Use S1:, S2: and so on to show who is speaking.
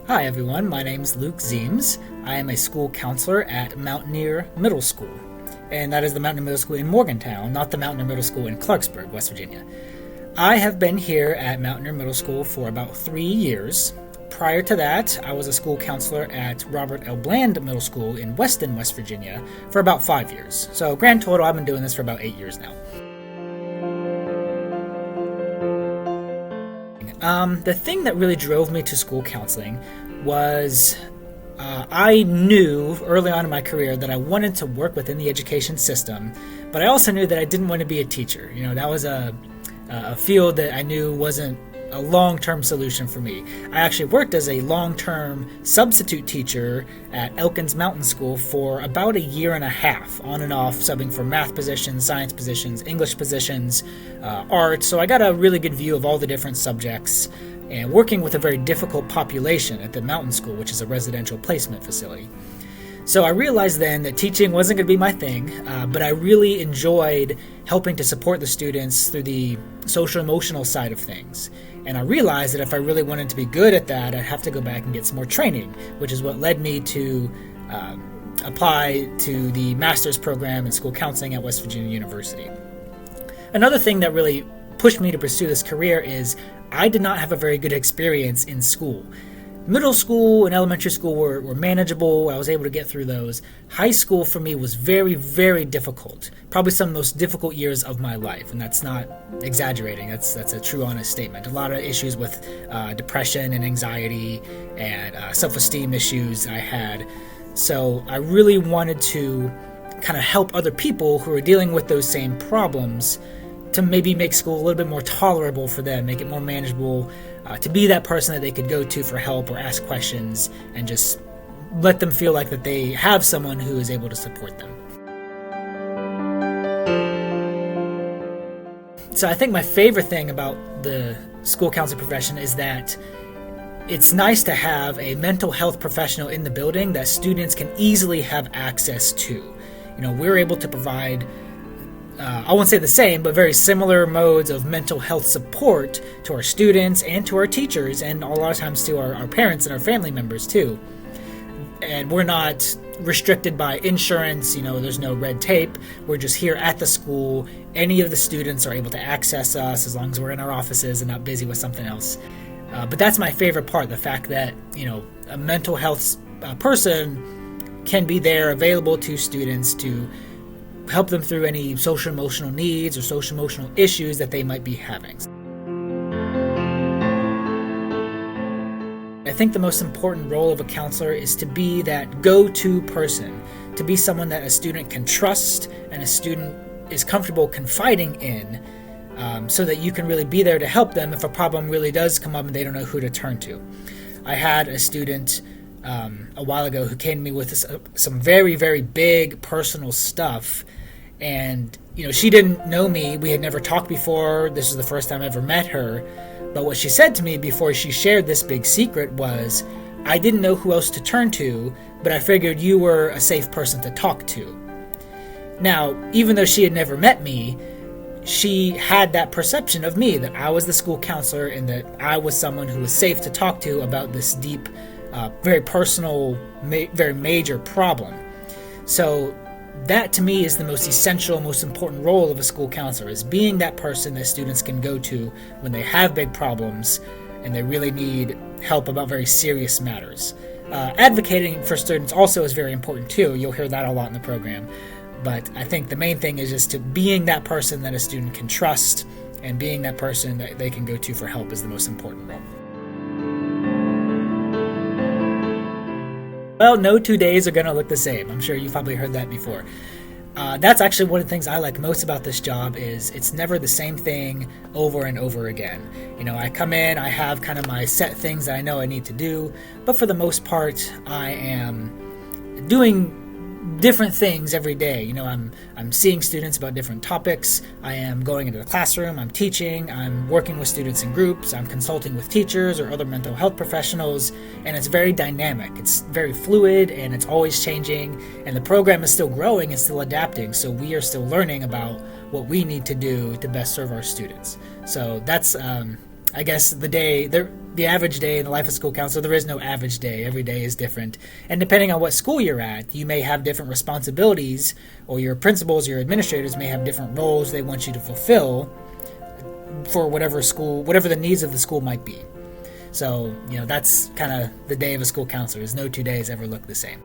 S1: Hi everyone, my name's Luke Ziems. I am a school counselor at Mountaineer Middle School. And that is the Mountaineer Middle School in Morgantown, not the Mountaineer Middle School in Clarksburg, West Virginia. I have been here at Mountaineer Middle School for about 3 years. Prior to that, I was a school counselor at Robert L. Bland Middle School in Weston, West Virginia for about 5 years. So grand total, I've been doing this for about 8 years now. The thing that really drove me to school counseling was I knew early on in my career that I wanted to work within the education system, but I also knew that I didn't want to be a teacher. That was a field that I knew wasn't a long-term solution for me. I actually worked as a long-term substitute teacher at Elkins Mountain School for about a year and a half, on and off, subbing for math positions, science positions, English positions, art. So I got a really good view of all the different subjects and working with a very difficult population at the mountain school, which is a residential placement facility. So I realized then that teaching wasn't going to be my thing, but I really enjoyed helping to support the students through the social-emotional side of things. And I realized that if I really wanted to be good at that, I'd have to go back and get some more training, which is what led me to apply to the master's program in school counseling at West Virginia University. Another thing that really pushed me to pursue this career is I did not have a very good experience in school. Middle school and elementary school were manageable. I was able to get through those. High school for me was very, very difficult. Probably some of the most difficult years of my life, and that's not exaggerating. That's a true, honest statement. A lot of issues with depression and anxiety and self-esteem issues I had. So I really wanted to kind of help other people who are dealing with those same problems to maybe make school a little bit more tolerable for them, make it more manageable, to be that person that they could go to for help or ask questions and just let them feel like that they have someone who is able to support them. So I think my favorite thing about the school counseling profession is that it's nice to have a mental health professional in the building that students can easily have access to. We're able to provide I won't say the same, but very similar modes of mental health support to our students and to our teachers, and a lot of times to our parents and our family members too. And we're not restricted by insurance, there's no red tape. We're just here at the school. Any of the students are able to access us as long as we're in our offices and not busy with something else. But that's my favorite part, the fact that, a mental health person can be there available to students to help them through any social-emotional needs or social-emotional issues that they might be having. I think the most important role of a counselor is to be that go-to person, to be someone that a student can trust and a student is comfortable confiding in, so that you can really be there to help them if a problem really does come up and they don't know who to turn to. I had a student a while ago who came to me with some very, very big personal stuff. And, she didn't know me. We had never talked before. This was the first time I ever met her. But what she said to me before she shared this big secret was, I didn't know who else to turn to, but I figured you were a safe person to talk to. Now, even though she had never met me, she had that perception of me, that I was the school counselor and that I was someone who was safe to talk to about this deep, very personal, very major problem. So that to me is the most essential, most important role of a school counselor, is being that person that students can go to when they have big problems and they really need help about very serious matters. Advocating for students also is very important too. You'll hear that a lot in the program. But I think the main thing is just to being that person that a student can trust, and being that person that they can go to for help is the most important role. Well, no 2 days are going to look the same. I'm sure you've probably heard that before. That's actually one of the things I like most about this job, is it's never the same thing over and over again. I come in, I have kind of my set things that I know I need to do, but for the most part, I am doing different things every day. I'm seeing students about different topics. I am going into the classroom. I'm teaching. I'm working with students in groups. I'm consulting with teachers or other mental health professionals. And it's very dynamic. It's very fluid, and it's always changing. And the program is still growing and still adapting. So we are still learning about what we need to do to best serve our students. So that's, I I guess the average day in the life of school counselor, there is no average day. Every day is different. And depending on what school you're at, you may have different responsibilities, or your principals, your administrators may have different roles they want you to fulfill for whatever the needs of the school might be. So, that's kind of the day of a school counselor. No 2 days ever look the same.